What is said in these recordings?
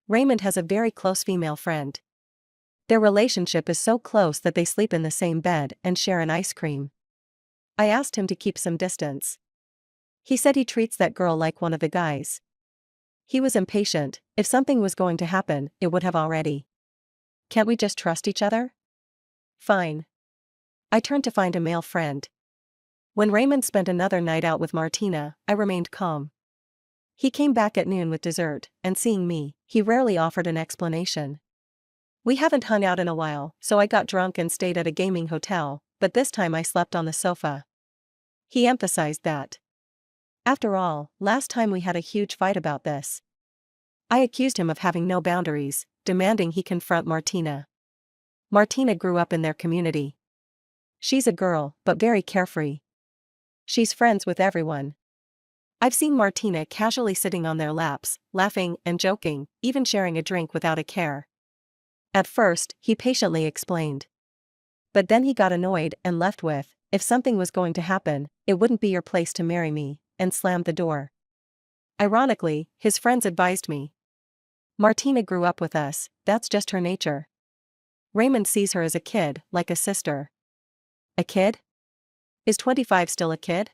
Raymond has a very close female friend. Their relationship is so close that they sleep in the same bed and share an ice cream. I asked him to keep some distance. He said he treats that girl like one of the guys. He was impatient. If something was going to happen, it would have already. Can't we just trust each other? Fine. I turned to find a male friend. When Raymond spent another night out with Martina, I remained calm. He came back at noon with dessert, and seeing me, he rarely offered an explanation. We haven't hung out in a while, so I got drunk and stayed at a gaming hotel, but this time I slept on the sofa. He emphasized that. After all, last time we had a huge fight about this. I accused him of having no boundaries, demanding he confront Martina. Martina grew up in their community. She's a girl, but very carefree. She's friends with everyone. I've seen Martina casually sitting on their laps, laughing and joking, even sharing a drink without a care. At first, he patiently explained. But then he got annoyed and left with, "If something was going to happen, it wouldn't be your place to marry me," and slammed the door. Ironically, his friends advised me. Martina grew up with us, that's just her nature. Raymond sees her as a kid, like a sister. A kid? Is 25 still a kid?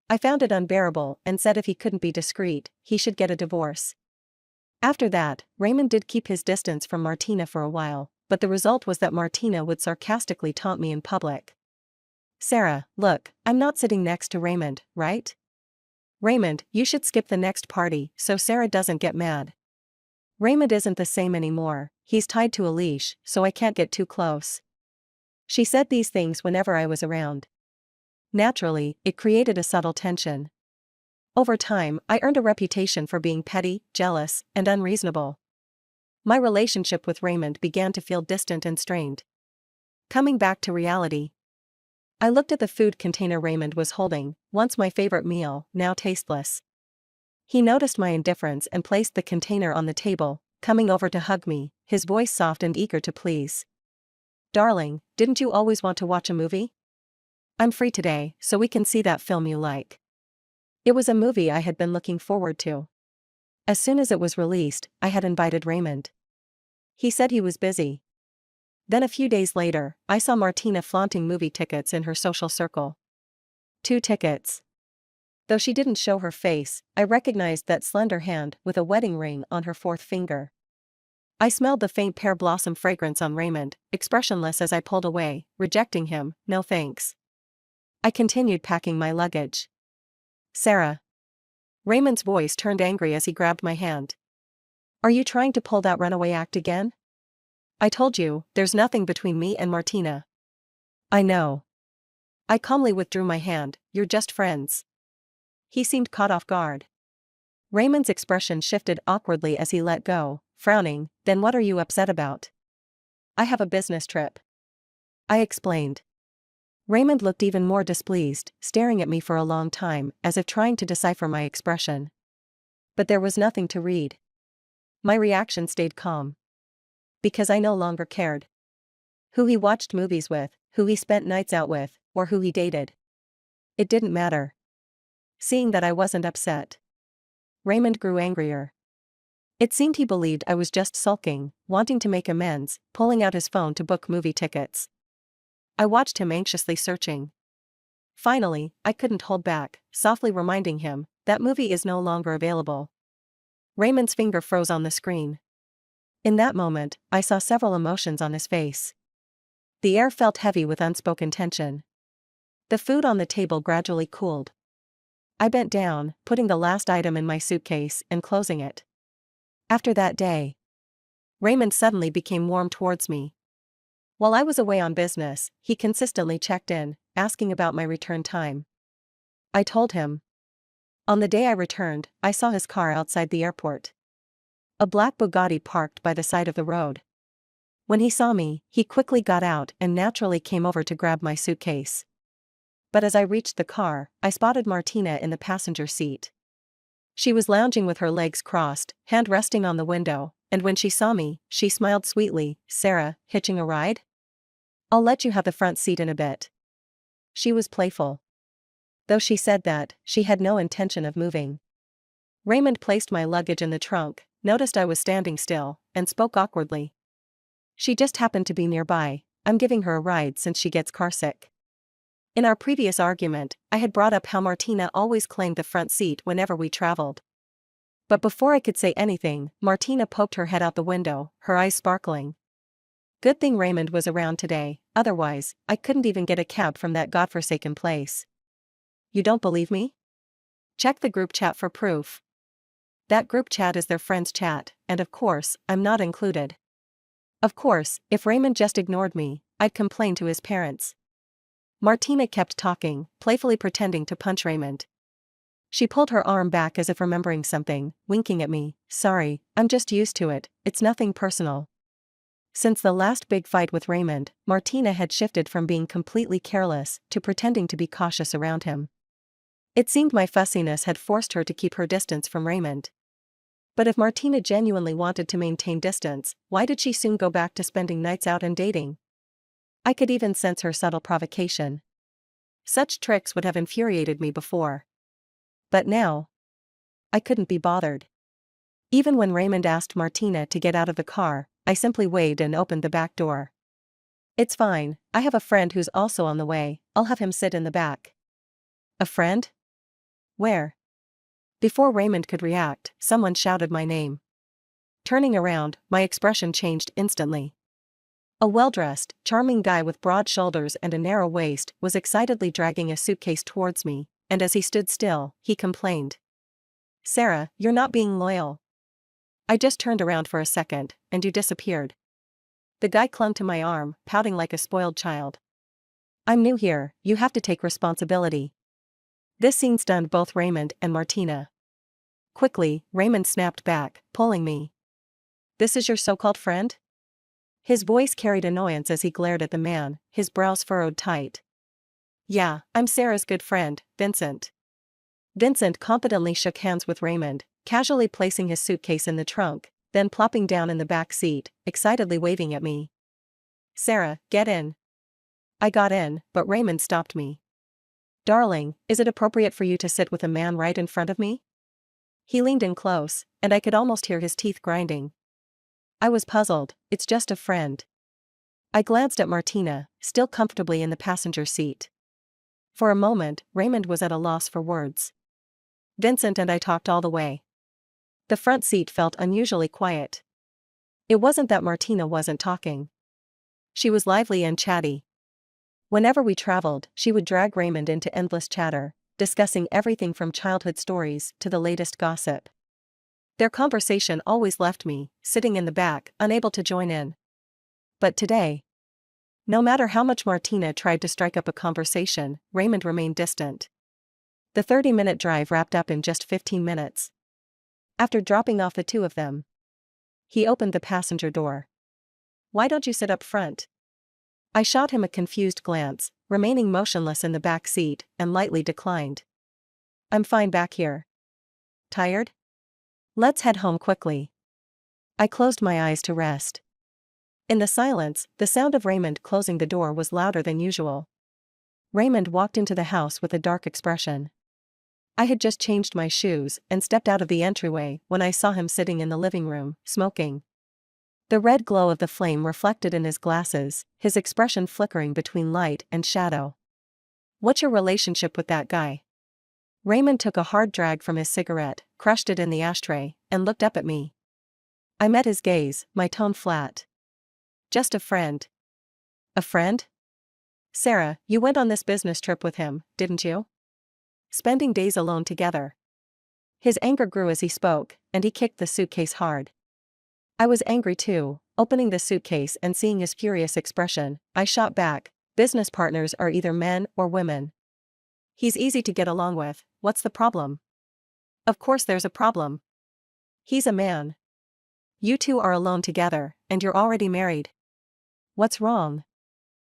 I found it unbearable and said if he couldn't be discreet, he should get a divorce. After that, Raymond did keep his distance from Martina for a while, but the result was that Martina would sarcastically taunt me in public. "Sarah, look, I'm not sitting next to Raymond, right? Raymond, you should skip the next party so Sarah doesn't get mad. Raymond isn't the same anymore, he's tied to a leash, so I can't get too close." She said these things whenever I was around. Naturally, it created a subtle tension. Over time, I earned a reputation for being petty, jealous, and unreasonable. My relationship with Raymond began to feel distant and strained. Coming back to reality. I looked at the food container Raymond was holding, once my favorite meal, now tasteless. He noticed my indifference and placed the container on the table, coming over to hug me, his voice soft and eager to please. "Darling, didn't you always want to watch a movie? I'm free today, so we can see that film you like." It was a movie I had been looking forward to. As soon as it was released, I had invited Raymond. He said he was busy. Then a few days later, I saw Martina flaunting movie tickets in her social circle. 2 tickets. Though she didn't show her face, I recognized that slender hand with a wedding ring on her 4th finger. I smelled the faint pear blossom fragrance on Raymond, expressionless as I pulled away, rejecting him, "No thanks." I continued packing my luggage. "Sarah." Raymond's voice turned angry as he grabbed my hand. "Are you trying to pull that runaway act again? I told you, there's nothing between me and Martina." "I know." I calmly withdrew my hand, "You're just friends." He seemed caught off guard. Raymond's expression shifted awkwardly as he let go, frowning. "Then what are you upset about?" "I have a business trip," I explained. Raymond looked even more displeased, staring at me for a long time, as if trying to decipher my expression. But there was nothing to read. My reaction stayed calm. Because I no longer cared. Who he watched movies with, who he spent nights out with, or who he dated. It didn't matter. Seeing that I wasn't upset, Raymond grew angrier. It seemed he believed I was just sulking, wanting to make amends, pulling out his phone to book movie tickets. I watched him anxiously searching. Finally, I couldn't hold back, softly reminding him, "That movie is no longer available." Raymond's finger froze on the screen. In that moment, I saw several emotions on his face. The air felt heavy with unspoken tension. The food on the table gradually cooled. I bent down, putting the last item in my suitcase and closing it. After that day, Raymond suddenly became warm towards me. While I was away on business, he consistently checked in, asking about my return time. I told him. On the day I returned, I saw his car outside the airport. A black Bugatti parked by the side of the road. When he saw me, he quickly got out and naturally came over to grab my suitcase. But as I reached the car, I spotted Martina in the passenger seat. She was lounging with her legs crossed, hand resting on the window, and when she saw me, she smiled sweetly. "Sarah, hitching a ride? I'll let you have the front seat in a bit." She was playful. Though she said that, she had no intention of moving. Raymond placed my luggage in the trunk, noticed I was standing still, and spoke awkwardly. She just happened to be nearby. I'm giving her a ride since she gets carsick. In our previous argument, I had brought up how Martina always claimed the front seat whenever we traveled. But before I could say anything, Martina poked her head out the window, her eyes sparkling. Good thing Raymond was around today, otherwise, I couldn't even get a cab from that godforsaken place. You don't believe me? Check the group chat for proof. That group chat is their friends' chat, and of course, I'm not included. Of course, if Raymond just ignored me, I'd complain to his parents. Martina kept talking, playfully pretending to punch Raymond. She pulled her arm back as if remembering something, winking at me. Sorry, I'm just used to it, it's nothing personal. Since the last big fight with Raymond, Martina had shifted from being completely careless to pretending to be cautious around him. It seemed my fussiness had forced her to keep her distance from Raymond. But if Martina genuinely wanted to maintain distance, why did she soon go back to spending nights out and dating? I could even sense her subtle provocation. Such tricks would have infuriated me before. But now, I couldn't be bothered. Even when Raymond asked Martina to get out of the car, I simply waved and opened the back door. It's fine, I have a friend who's also on the way, I'll have him sit in the back. A friend? Where? Before Raymond could react, someone shouted my name. Turning around, my expression changed instantly. A well-dressed, charming guy with broad shoulders and a narrow waist was excitedly dragging a suitcase towards me, and as he stood still, he complained. Sarah, you're not being loyal. I just turned around for a second, and you disappeared. The guy clung to my arm, pouting like a spoiled child. I'm new here, you have to take responsibility. This scene stunned both Raymond and Martina. Quickly, Raymond snapped back, pulling me. This is your so-called friend? His voice carried annoyance as he glared at the man, his brows furrowed tight. Yeah, I'm Sarah's good friend, Vincent. Vincent confidently shook hands with Raymond, casually placing his suitcase in the trunk, then plopping down in the back seat, excitedly waving at me. Sarah, get in. I got in, but Raymond stopped me. Darling, is it appropriate for you to sit with a man right in front of me? He leaned in close, and I could almost hear his teeth grinding. I was puzzled, it's just a friend. I glanced at Martina, still comfortably in the passenger seat. For a moment, Raymond was at a loss for words. Vincent and I talked all the way. The front seat felt unusually quiet. It wasn't that Martina wasn't talking. She was lively and chatty. Whenever we traveled, she would drag Raymond into endless chatter, discussing everything from childhood stories to the latest gossip. Their conversation always left me, sitting in the back, unable to join in. But today, no matter how much Martina tried to strike up a conversation, Raymond remained distant. The 30-minute drive wrapped up in just 15 minutes. After dropping off the two of them, he opened the passenger door. Why don't you sit up front? I shot him a confused glance, remaining motionless in the back seat, and lightly declined. I'm fine back here. Tired? Let's head home quickly. I closed my eyes to rest. In the silence, the sound of Raymond closing the door was louder than usual. Raymond walked into the house with a dark expression. I had just changed my shoes and stepped out of the entryway when I saw him sitting in the living room, smoking. The red glow of the flame reflected in his glasses, his expression flickering between light and shadow. What's your relationship with that guy? Raymond took a hard drag from his cigarette, crushed it in the ashtray, and looked up at me. I met his gaze, my tone flat. Just a friend. A friend? Sarah, you went on this business trip with him, didn't you? Spending days alone together. His anger grew as he spoke, and he kicked the suitcase hard. I was angry too, opening the suitcase and seeing his furious expression. I shot back, business partners are either men or women. He's easy to get along with, what's the problem? Of course there's a problem. He's a man. You two are alone together, and you're already married. What's wrong?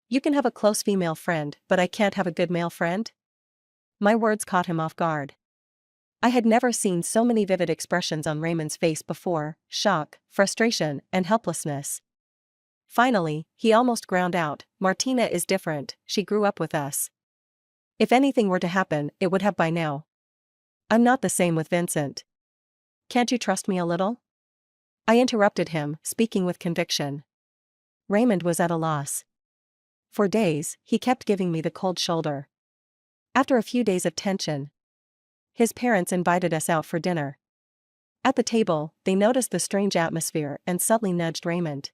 You can have a close female friend, but I can't have a good male friend? My words caught him off guard. I had never seen so many vivid expressions on Raymond's face before: shock, frustration, and helplessness. Finally, he almost ground out, Martina is different, she grew up with us. If anything were to happen, it would have by now. I'm not the same with Vincent. Can't you trust me a little? I interrupted him, speaking with conviction. Raymond was at a loss. For days, he kept giving me the cold shoulder. After a few days of tension, his parents invited us out for dinner. At the table, they noticed the strange atmosphere and subtly nudged Raymond.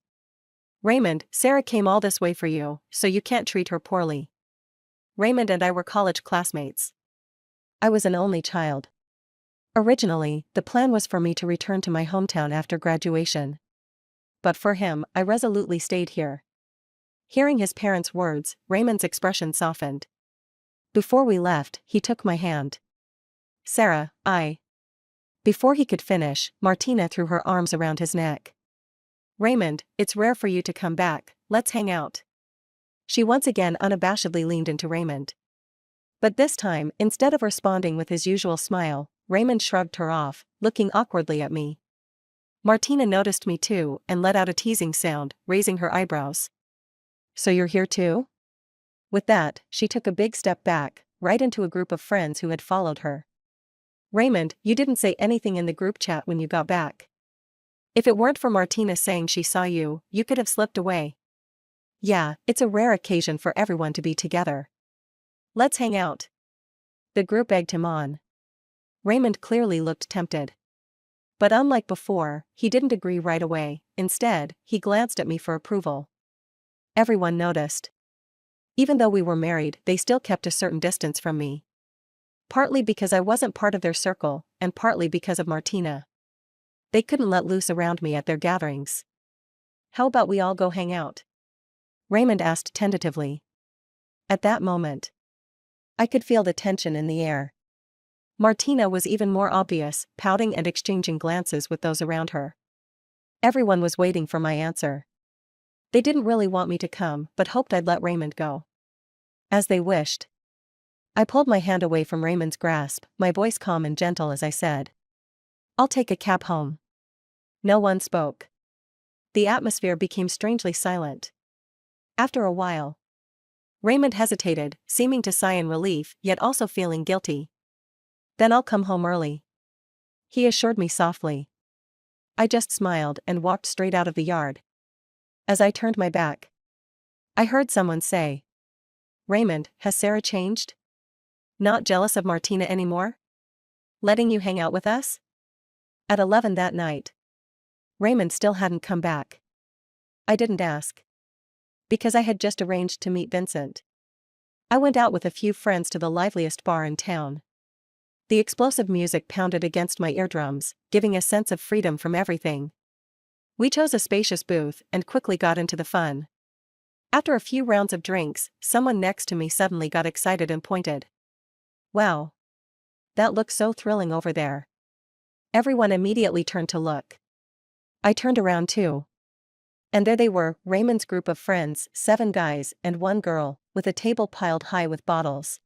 Raymond, Sarah came all this way for you, so you can't treat her poorly. Raymond and I were college classmates. I was an only child. Originally, the plan was for me to return to my hometown after graduation. But for him, I resolutely stayed here. Hearing his parents' words, Raymond's expression softened. Before we left, he took my hand. Sarah, Before he could finish, Martina threw her arms around his neck. Raymond, it's rare for you to come back, let's hang out. She once again unabashedly leaned into Raymond. But this time, instead of responding with his usual smile, Raymond shrugged her off, looking awkwardly at me. Martina noticed me too and let out a teasing sound, raising her eyebrows. So you're here too? With that, she took a big step back, right into a group of friends who had followed her. Raymond, you didn't say anything in the group chat when you got back. If it weren't for Martina saying she saw you, you could have slipped away. Yeah, it's a rare occasion for everyone to be together. Let's hang out. The group egged him on. Raymond clearly looked tempted. But unlike before, he didn't agree right away. Instead, he glanced at me for approval. Everyone noticed. Even though we were married, they still kept a certain distance from me. Partly because I wasn't part of their circle, and partly because of Martina. They couldn't let loose around me at their gatherings. How about we all go hang out? Raymond asked tentatively. At that moment, I could feel the tension in the air. Martina was even more obvious, pouting and exchanging glances with those around her. Everyone was waiting for my answer. They didn't really want me to come, but hoped I'd let Raymond go. As they wished. I pulled my hand away from Raymond's grasp, my voice calm and gentle as I said, I'll take a cab home. No one spoke. The atmosphere became strangely silent. After a while, Raymond hesitated, seeming to sigh in relief, yet also feeling guilty. Then I'll come home early, he assured me softly. I just smiled and walked straight out of the yard. As I turned my back, I heard someone say, Raymond, has Sarah changed? Not jealous of Martina anymore? Letting you hang out with us? At 11 that night, Raymond still hadn't come back. I didn't ask. Because I had just arranged to meet Vincent. I went out with a few friends to the liveliest bar in town. The explosive music pounded against my eardrums, giving a sense of freedom from everything. We chose a spacious booth and quickly got into the fun. After a few rounds of drinks, someone next to me suddenly got excited and pointed. Wow! That looks so thrilling over there. Everyone immediately turned to look. I turned around too. And there they were, Raymond's group of friends, 7 guys and 1 girl, with a table piled high with bottles.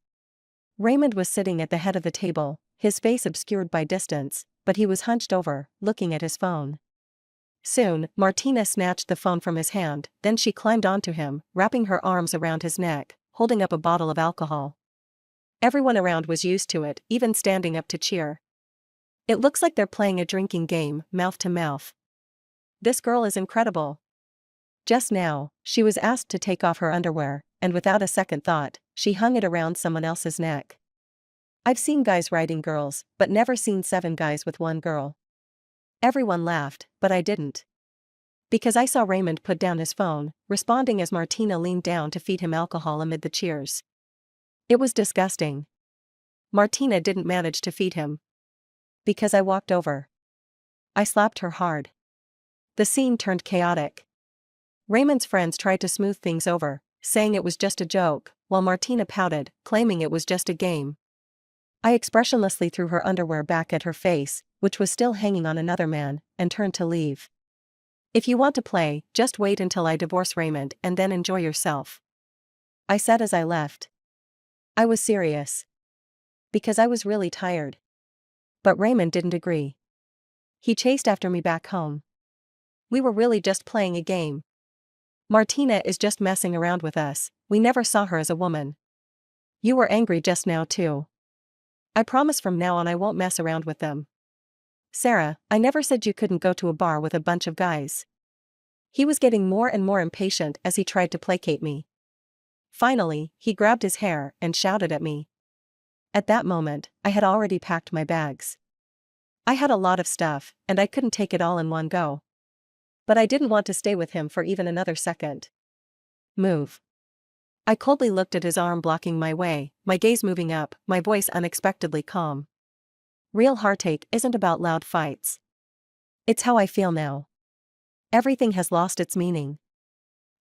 Raymond was sitting at the head of the table, his face obscured by distance, but he was hunched over, looking at his phone. Soon, Martina snatched the phone from his hand, then she climbed onto him, wrapping her arms around his neck, holding up a bottle of alcohol. Everyone around was used to it, even standing up to cheer. It looks like they're playing a drinking game, mouth to mouth. This girl is incredible. Just now, she was asked to take off her underwear, and without a second thought, she hung it around someone else's neck. I've seen guys riding girls, but never seen 7 guys with 1 girl. Everyone laughed, but I didn't. Because I saw Raymond put down his phone, responding as Martina leaned down to feed him alcohol amid the cheers. It was disgusting. Martina didn't manage to feed him. Because I walked over. I slapped her hard. The scene turned chaotic. Raymond's friends tried to smooth things over, saying it was just a joke, while Martina pouted, claiming it was just a game. I expressionlessly threw her underwear back at her face, which was still hanging on another man, and turned to leave. If you want to play, just wait until I divorce Raymond and then enjoy yourself, I said as I left. I was serious. Because I was really tired. But Raymond didn't agree. He chased after me back home. We were really just playing a game. Martina is just messing around with us, we never saw her as a woman. You were angry just now too. I promise from now on I won't mess around with them. Sarah, I never said you couldn't go to a bar with a bunch of guys. He was getting more and more impatient as he tried to placate me. Finally, he grabbed his hair and shouted at me. At that moment, I had already packed my bags. I had a lot of stuff, and I couldn't take it all in one go. But I didn't want to stay with him for even another second. Move. I coldly looked at his arm blocking my way, my gaze moving up, my voice unexpectedly calm. Real heartache isn't about loud fights. It's how I feel now. Everything has lost its meaning.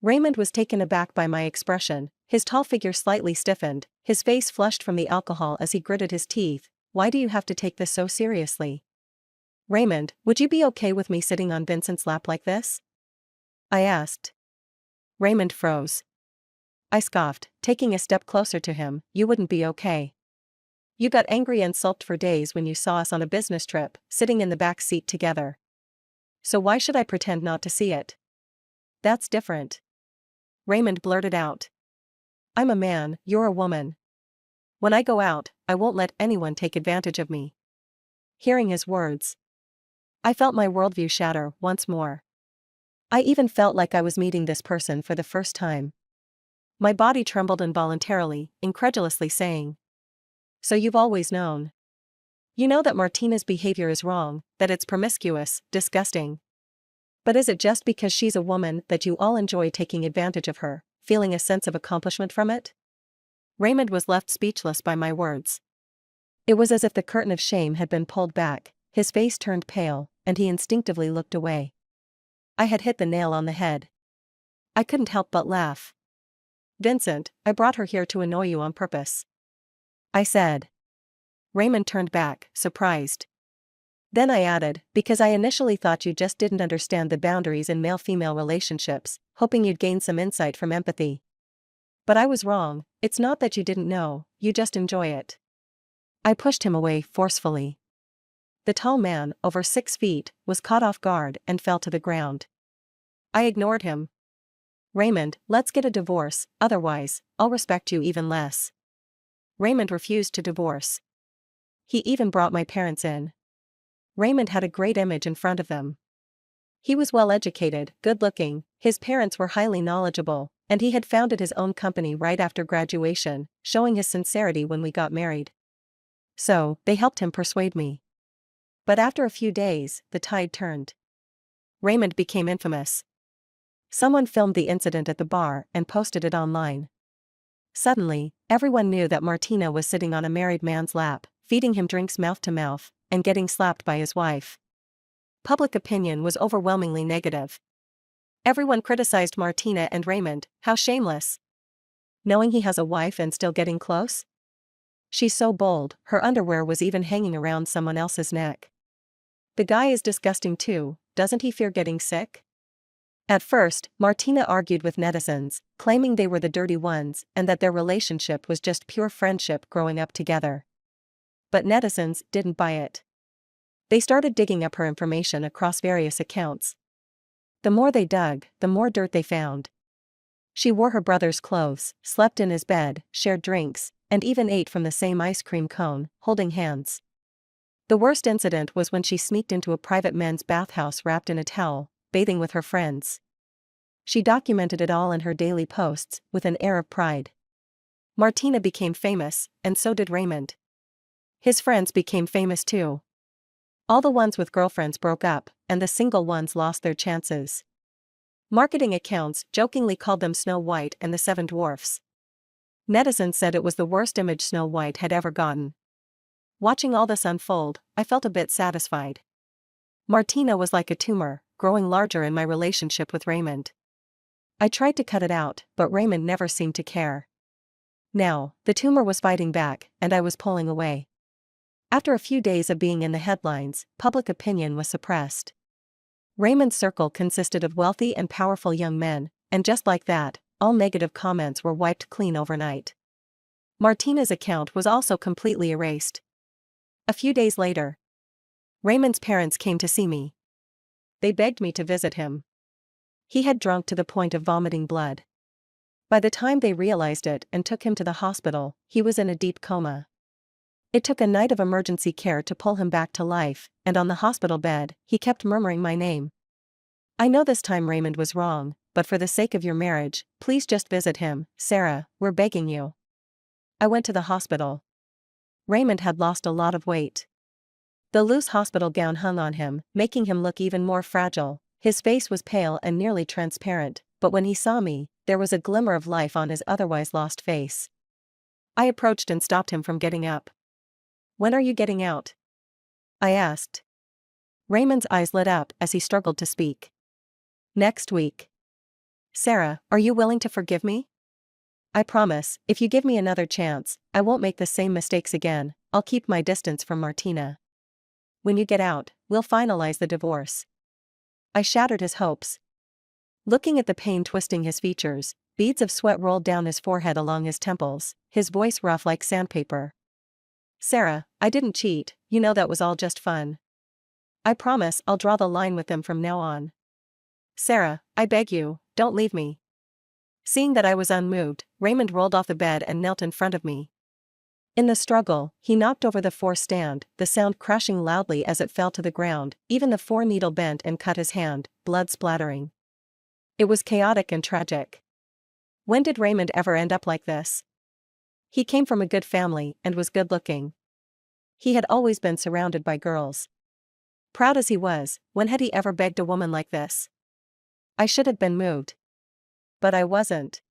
Raymond was taken aback by my expression, his tall figure slightly stiffened, his face flushed from the alcohol as he gritted his teeth. Why do you have to take this so seriously? Raymond, would you be okay with me sitting on Vincent's lap like this? I asked. Raymond froze. I scoffed, taking a step closer to him. You wouldn't be okay. You got angry and sulked for days when you saw us on a business trip, sitting in the back seat together. So why should I pretend not to see it? That's different. Raymond blurted out. I'm a man, you're a woman. When I go out, I won't let anyone take advantage of me. Hearing his words, I felt my worldview shatter once more. I even felt like I was meeting this person for the first time. My body trembled involuntarily, incredulously saying, so you've always known. You know that Martina's behavior is wrong, that it's promiscuous, disgusting. But is it just because she's a woman that you all enjoy taking advantage of her, feeling a sense of accomplishment from it? Raymond was left speechless by my words. It was as if the curtain of shame had been pulled back, his face turned pale, and he instinctively looked away. I had hit the nail on the head. I couldn't help but laugh. Vincent, I brought her here to annoy you on purpose. I said. Raymond turned back, surprised. Then I added, because I initially thought you just didn't understand the boundaries in male-female relationships, hoping you'd gain some insight from empathy. But I was wrong, it's not that you didn't know, you just enjoy it. I pushed him away forcefully. The tall man, over 6 feet, was caught off guard and fell to the ground. I ignored him. Raymond, let's get a divorce, otherwise, I'll respect you even less. Raymond refused to divorce. He even brought my parents in. Raymond had a great image in front of them. He was well-educated, good-looking, his parents were highly knowledgeable, and he had founded his own company right after graduation, showing his sincerity when we got married. So, they helped him persuade me. But after a few days, the tide turned. Raymond became infamous. Someone filmed the incident at the bar and posted it online. Suddenly, everyone knew that Martina was sitting on a married man's lap, feeding him drinks mouth to mouth, and getting slapped by his wife. Public opinion was overwhelmingly negative. Everyone criticized Martina and Raymond. How shameless. Knowing he has a wife and still getting close? She's so bold, her underwear was even hanging around someone else's neck. The guy is disgusting too, doesn't he fear getting sick? At first, Martina argued with netizens, claiming they were the dirty ones and that their relationship was just pure friendship growing up together. But netizens didn't buy it. They started digging up her information across various accounts. The more they dug, the more dirt they found. She wore her brother's clothes, slept in his bed, shared drinks, and even ate from the same ice cream cone, holding hands. The worst incident was when she sneaked into a private men's bathhouse wrapped in a towel, bathing with her friends. She documented it all in her daily posts, with an air of pride. Martina became famous, and so did Raymond. His friends became famous too. All the ones with girlfriends broke up, and the single ones lost their chances. Marketing accounts jokingly called them Snow White and the Seven Dwarfs. Netizens said it was the worst image Snow White had ever gotten. Watching all this unfold, I felt a bit satisfied. Martina was like a tumor, growing larger in my relationship with Raymond. I tried to cut it out, but Raymond never seemed to care. Now, the tumor was fighting back, and I was pulling away. After a few days of being in the headlines, public opinion was suppressed. Raymond's circle consisted of wealthy and powerful young men, and just like that, all negative comments were wiped clean overnight. Martina's account was also completely erased. A few days later, Raymond's parents came to see me. They begged me to visit him. He had drunk to the point of vomiting blood. By the time they realized it and took him to the hospital, he was in a deep coma. It took a night of emergency care to pull him back to life, and on the hospital bed, he kept murmuring my name. I know this time Raymond was wrong, but for the sake of your marriage, please just visit him, Sarah, we're begging you. I went to the hospital. Raymond had lost a lot of weight. The loose hospital gown hung on him, making him look even more fragile. His face was pale and nearly transparent, but when he saw me, there was a glimmer of life on his otherwise lost face. I approached and stopped him from getting up. When are you getting out? I asked. Raymond's eyes lit up as he struggled to speak. Next week. Sarah, are you willing to forgive me? I promise, if you give me another chance, I won't make the same mistakes again. I'll keep my distance from Martina. When you get out, we'll finalize the divorce. I shattered his hopes. Looking at the pain twisting his features, beads of sweat rolled down his forehead along his temples, his voice rough like sandpaper. Sarah, I didn't cheat, you know that was all just fun. I promise I'll draw the line with them from now on. Sarah, I beg you, don't leave me. Seeing that I was unmoved, Raymond rolled off the bed and knelt in front of me. In the struggle, he knocked over the 4-stand, the sound crashing loudly as it fell to the ground, even the 4-needle bent and cut his hand, blood splattering. It was chaotic and tragic. When did Raymond ever end up like this? He came from a good family and was good-looking. He had always been surrounded by girls. Proud as he was, when had he ever begged a woman like this? I should have been moved. But I wasn't.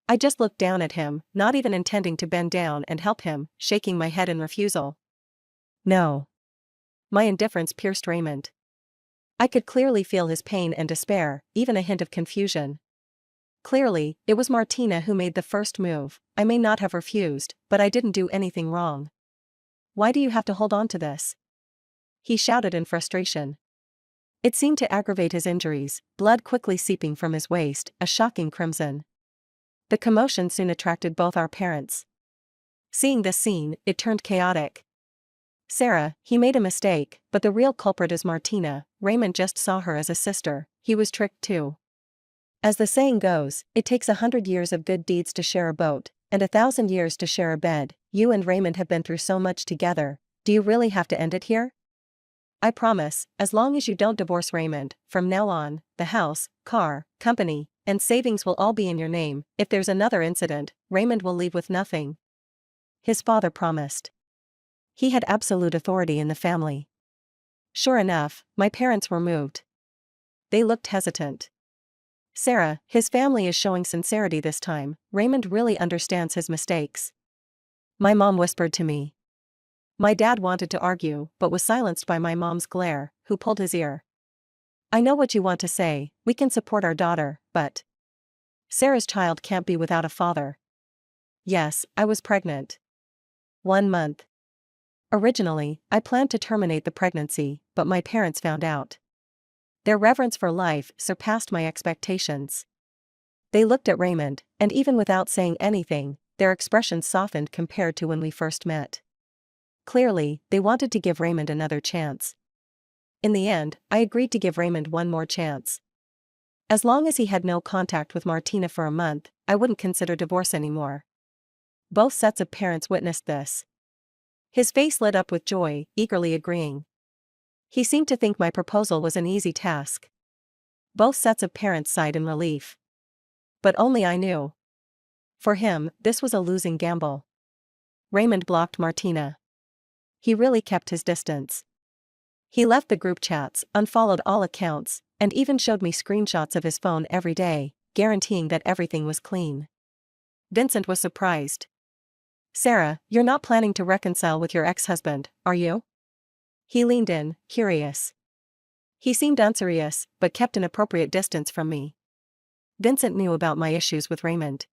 I just looked down at him, not even intending to bend down and help him, shaking my head in refusal. No. My indifference pierced Raymond. I could clearly feel his pain and despair, even a hint of confusion. Clearly, it was Martina who made the first move. I may not have refused, but I didn't do anything wrong. Why do you have to hold on to this? He shouted in frustration. It seemed to aggravate his injuries, blood quickly seeping from his waist, a shocking crimson. The commotion soon attracted both our parents. Seeing this scene, it turned chaotic. Sarah, he made a mistake, but the real culprit is Martina. Raymond just saw her as a sister. He was tricked too. As the saying goes, it takes 100 years of good deeds to share a boat, and 1,000 years to share a bed. You and Raymond have been through so much together. Do you really have to end it here? I promise, as long as you don't divorce Raymond, from now on, the house, car, company, and savings will all be in your name. If there's another incident, Raymond will leave with nothing. His father promised. He had absolute authority in the family. Sure enough, my parents were moved. They looked hesitant. Sarah, his family is showing sincerity this time. Raymond really understands his mistakes. My mom whispered to me. My dad wanted to argue, but was silenced by my mom's glare, who pulled his ear. I know what you want to say, we can support our daughter, but Sarah's child can't be without a father. Yes, I was pregnant. 1 month. Originally, I planned to terminate the pregnancy, but my parents found out. Their reverence for life surpassed my expectations. They looked at Raymond, and even without saying anything, their expressions softened compared to when we first met. Clearly, they wanted to give Raymond another chance. In the end, I agreed to give Raymond one more chance. As long as he had no contact with Martina for a month, I wouldn't consider divorce anymore. Both sets of parents witnessed this. His face lit up with joy, eagerly agreeing. He seemed to think my proposal was an easy task. Both sets of parents sighed in relief. But only I knew. For him, this was a losing gamble. Raymond blocked Martina. He really kept his distance. He left the group chats, unfollowed all accounts, and even showed me screenshots of his phone every day, guaranteeing that everything was clean. Vincent was surprised. Sarah, you're not planning to reconcile with your ex-husband, are you? He leaned in, curious. He seemed unserious, but kept an appropriate distance from me. Vincent knew about my issues with Raymond.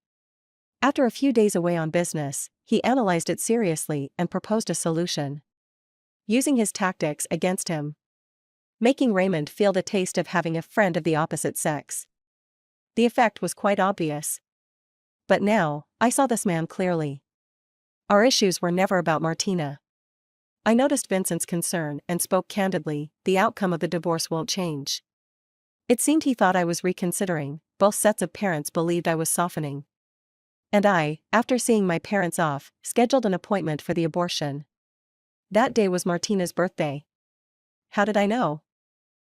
After a few days away on business, he analyzed it seriously and proposed a solution. Using his tactics against him. Making Raymond feel the taste of having a friend of the opposite sex. The effect was quite obvious. But now, I saw this man clearly. Our issues were never about Martina. I noticed Vincent's concern and spoke candidly, the outcome of the divorce won't change. It seemed he thought I was reconsidering. Both sets of parents believed I was softening. And I, after seeing my parents off, scheduled an appointment for the abortion. That day was Martina's birthday. How did I know?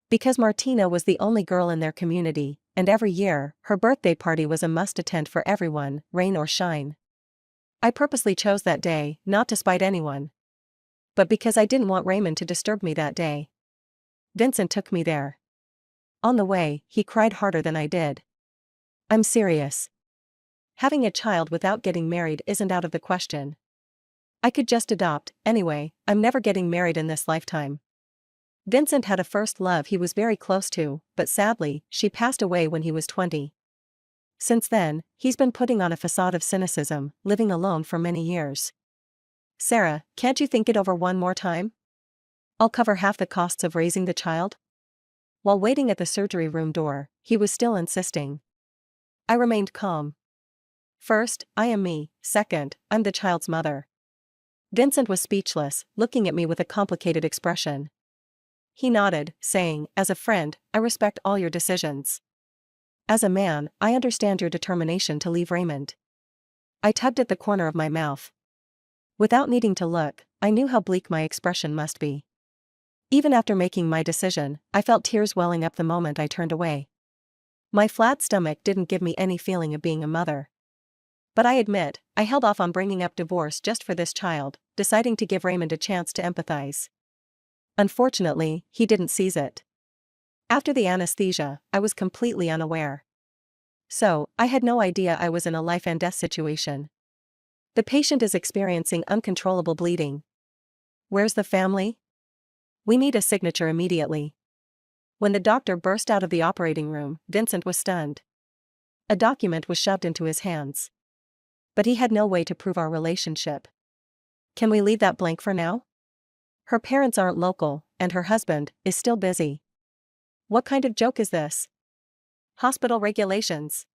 Because Martina was the only girl in their community, and every year, her birthday party was a must-attend for everyone, rain or shine. I purposely chose that day, not to spite anyone, but because I didn't want Raymond to disturb me that day. Vincent took me there. On the way, he cried harder than I did. I'm serious. Having a child without getting married isn't out of the question. I could just adopt, anyway. I'm never getting married in this lifetime. Vincent had a first love he was very close to, but sadly, she passed away when he was 20. Since then, he's been putting on a facade of cynicism, living alone for many years. Sarah, can't you think it over one more time? I'll cover half the costs of raising the child. While waiting at the surgery room door, he was still insisting. I remained calm. First, I am me. Second, I'm the child's mother. Vincent was speechless, looking at me with a complicated expression. He nodded, saying, as a friend, I respect all your decisions. As a man, I understand your determination to leave Raymond. I tugged at the corner of my mouth. Without needing to look, I knew how bleak my expression must be. Even after making my decision, I felt tears welling up the moment I turned away. My flat stomach didn't give me any feeling of being a mother. But I admit, I held off on bringing up divorce just for this child, deciding to give Raymond a chance to empathize. Unfortunately, he didn't seize it. After the anesthesia, I was completely unaware. So, I had no idea I was in a life and death situation. The patient is experiencing uncontrollable bleeding. Where's the family? We need a signature immediately. When the doctor burst out of the operating room, Vincent was stunned. A document was shoved into his hands. But he had no way to prove our relationship. Can we leave that blank for now? Her parents aren't local, and her husband is still busy. What kind of joke is this? Hospital regulations.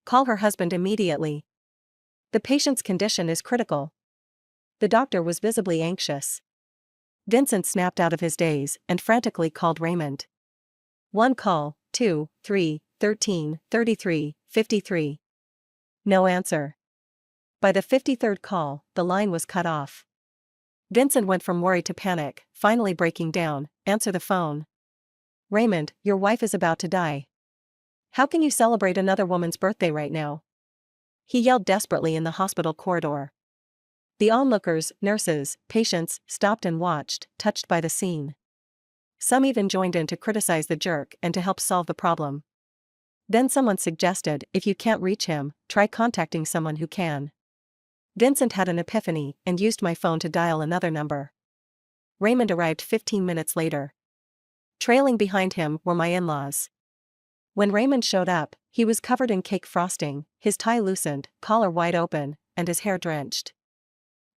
Call her husband immediately. The patient's condition is critical. The doctor was visibly anxious. Vincent snapped out of his daze and frantically called Raymond. 1 call, 2, 3, 13, 33, 53. No answer. By the 53rd call, the line was cut off. Vincent went from worry to panic, finally breaking down. Answer the phone. Raymond, your wife is about to die. How can you celebrate another woman's birthday right now? He yelled desperately in the hospital corridor. The onlookers, nurses, patients, stopped and watched, touched by the scene. Some even joined in to criticize the jerk and to help solve the problem. Then someone suggested, if you can't reach him, try contacting someone who can. Vincent had an epiphany and used my phone to dial another number. Raymond arrived 15 minutes later. Trailing behind him were my in-laws. When Raymond showed up, he was covered in cake frosting, his tie loosened, collar wide open, and his hair drenched.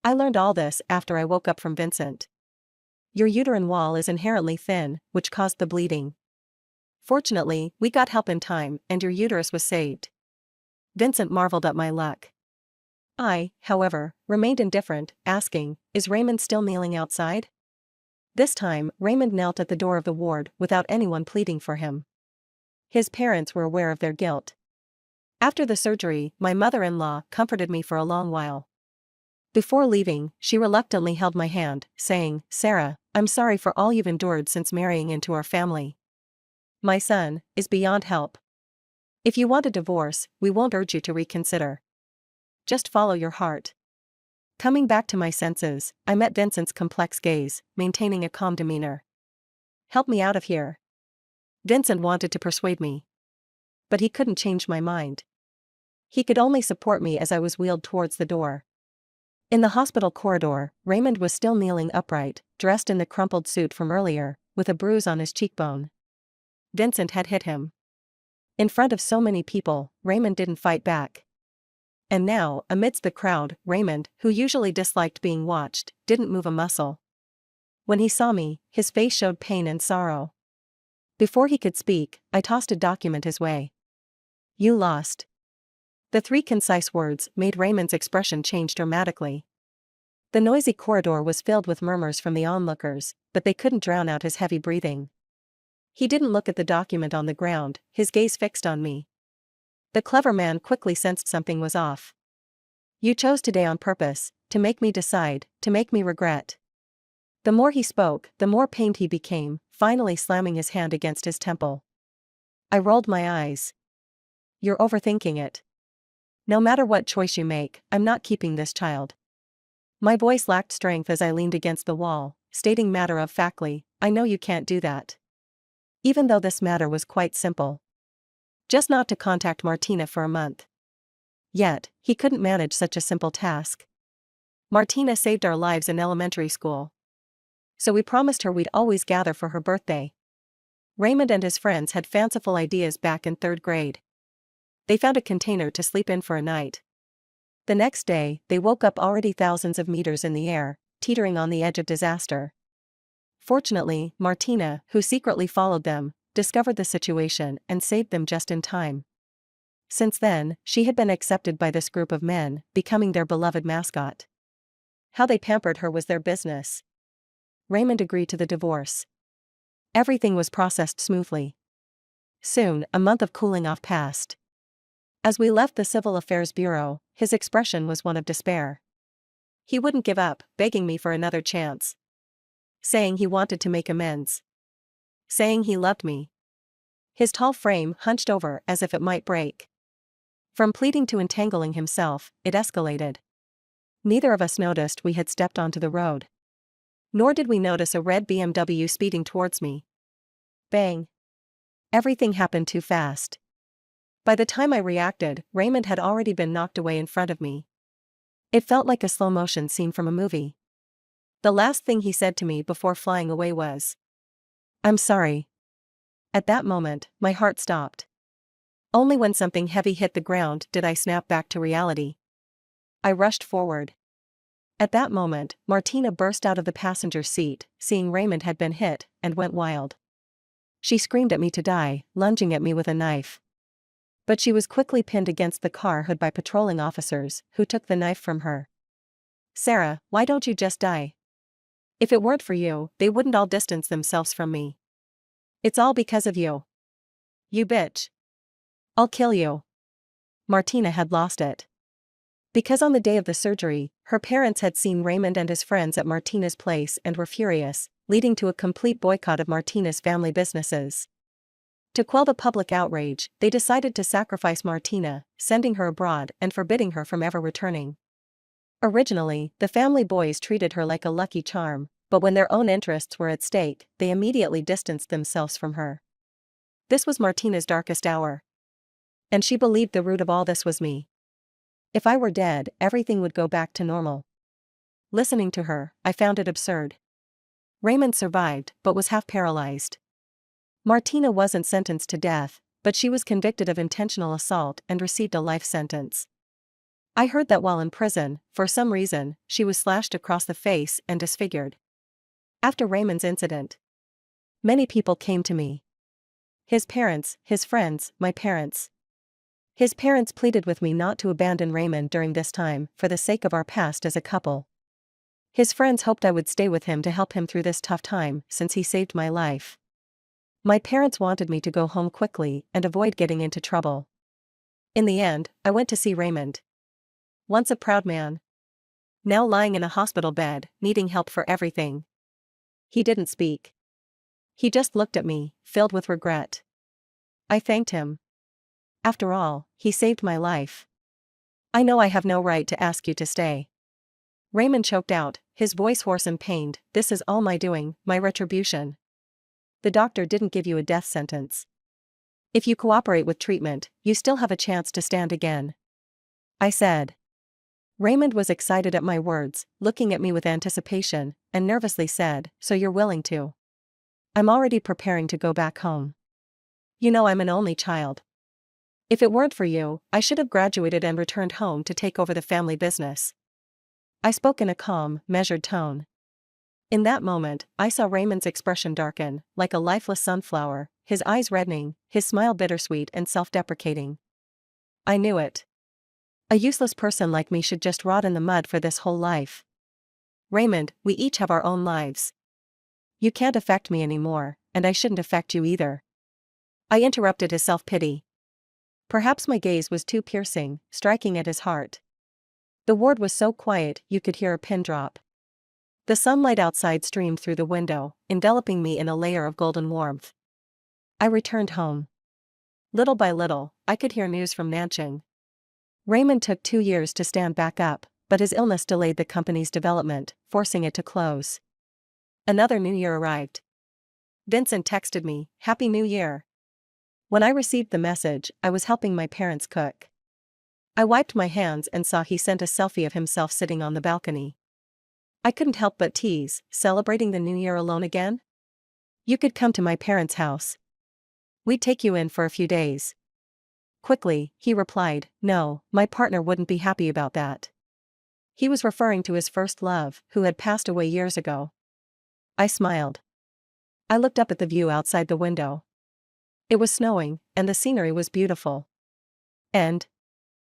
I learned all this after I woke up from Vincent. Your uterine wall is inherently thin, which caused the bleeding. Fortunately, we got help in time, and your uterus was saved. Vincent marveled at my luck. I, however, remained indifferent, asking, is Raymond still kneeling outside? This time, Raymond knelt at the door of the ward without anyone pleading for him. His parents were aware of their guilt. After the surgery, my mother-in-law comforted me for a long while. Before leaving, she reluctantly held my hand, saying, Sarah, I'm sorry for all you've endured since marrying into our family. My son is beyond help. If you want a divorce, we won't urge you to reconsider. Just follow your heart. Coming back to my senses, I met Vincent's complex gaze, maintaining a calm demeanor. Help me out of here. Vincent wanted to persuade me. But he couldn't change my mind. He could only support me as I was wheeled towards the door. In the hospital corridor, Raymond was still kneeling upright, dressed in the crumpled suit from earlier, with a bruise on his cheekbone. Vincent had hit him. In front of so many people, Raymond didn't fight back. And now, amidst the crowd, Raymond, who usually disliked being watched, didn't move a muscle. When he saw me, his face showed pain and sorrow. Before he could speak, I tossed a document his way. You lost. The 3 concise words made Raymond's expression change dramatically. The noisy corridor was filled with murmurs from the onlookers, but they couldn't drown out his heavy breathing. He didn't look at the document on the ground, his gaze fixed on me. The clever man quickly sensed something was off. You chose today on purpose, to make me decide, to make me regret. The more he spoke, the more pained he became, finally slamming his hand against his temple. I rolled my eyes. You're overthinking it. No matter what choice you make, I'm not keeping this child. My voice lacked strength as I leaned against the wall, stating matter-of-factly, I know you can't do that. Even though this matter was quite simple. Just not to contact Martina for a month. Yet, he couldn't manage such a simple task. Martina saved our lives in elementary school. So we promised her we'd always gather for her birthday. Raymond and his friends had fanciful ideas back in 3rd grade. They found a container to sleep in for a night. The next day, they woke up already thousands of meters in the air, teetering on the edge of disaster. Fortunately, Martina, who secretly followed them, discovered the situation and saved them just in time. Since then, she had been accepted by this group of men, becoming their beloved mascot. How they pampered her was their business. Raymond agreed to the divorce. Everything was processed smoothly. Soon, a month of cooling off passed. As we left the Civil Affairs Bureau, his expression was one of despair. He wouldn't give up, begging me for another chance. Saying he wanted to make amends. Saying he loved me. His tall frame hunched over as if it might break. From pleading to entangling himself, it escalated. Neither of us noticed we had stepped onto the road. Nor did we notice a red BMW speeding towards me. Bang. Everything happened too fast. By the time I reacted, Raymond had already been knocked away in front of me. It felt like a slow-motion scene from a movie. The last thing he said to me before flying away was, "I'm sorry." At that moment, my heart stopped. Only when something heavy hit the ground did I snap back to reality. I rushed forward. At that moment, Martina burst out of the passenger seat, seeing Raymond had been hit, and went wild. She screamed at me to die, lunging at me with a knife. But she was quickly pinned against the car hood by patrolling officers, who took the knife from her. "Sarah, why don't you just die? If it weren't for you, they wouldn't all distance themselves from me. It's all because of you. You bitch. I'll kill you." Martina had lost it. Because on the day of the surgery, her parents had seen Raymond and his friends at Martina's place and were furious, leading to a complete boycott of Martina's family businesses. To quell the public outrage, they decided to sacrifice Martina, sending her abroad and forbidding her from ever returning. Originally, the family boys treated her like a lucky charm, but when their own interests were at stake, they immediately distanced themselves from her. This was Martina's darkest hour. And she believed the root of all this was me. If I were dead, everything would go back to normal. Listening to her, I found it absurd. Raymond survived, but was half paralyzed. Martina wasn't sentenced to death, but she was convicted of intentional assault and received a life sentence. I heard that while in prison, for some reason, she was slashed across the face and disfigured. After Raymond's incident, many people came to me. His parents, his friends, my parents. His parents pleaded with me not to abandon Raymond during this time, for the sake of our past as a couple. His friends hoped I would stay with him to help him through this tough time, since he saved my life. My parents wanted me to go home quickly and avoid getting into trouble. In the end, I went to see Raymond. Once a proud man. Now lying in a hospital bed, needing help for everything. He didn't speak. He just looked at me, filled with regret. I thanked him. After all, he saved my life. I know I have no right to ask you to stay. Raymond choked out, his voice hoarse and pained. This is all my doing, my retribution. The doctor didn't give you a death sentence. If you cooperate with treatment, you still have a chance to stand again. I said. Raymond was excited at my words, looking at me with anticipation, and nervously said, "So you're willing to?" "I'm already preparing to go back home. You know I'm an only child. If it weren't for you, I should have graduated and returned home to take over the family business." I spoke in a calm, measured tone. In that moment, I saw Raymond's expression darken, like a lifeless sunflower, his eyes reddening, his smile bittersweet and self-deprecating. I knew it. A useless person like me should just rot in the mud for this whole life. Raymond, we each have our own lives. You can't affect me anymore, and I shouldn't affect you either. I interrupted his self-pity. Perhaps my gaze was too piercing, striking at his heart. The ward was so quiet you could hear a pin drop. The sunlight outside streamed through the window, enveloping me in a layer of golden warmth. I returned home. Little by little, I could hear news from Nanching. Raymond took 2 years to stand back up, but his illness delayed the company's development, forcing it to close. Another new year arrived. Vincent texted me, "Happy New Year." When I received the message, I was helping my parents cook. I wiped my hands and saw he sent a selfie of himself sitting on the balcony. I couldn't help but tease, "Celebrating the new year alone again? You could come to my parents' house. We'd take you in for a few days." Quickly, he replied, "No, my partner wouldn't be happy about that." He was referring to his first love, who had passed away years ago. I smiled. I looked up at the view outside the window. It was snowing, and the scenery was beautiful. And,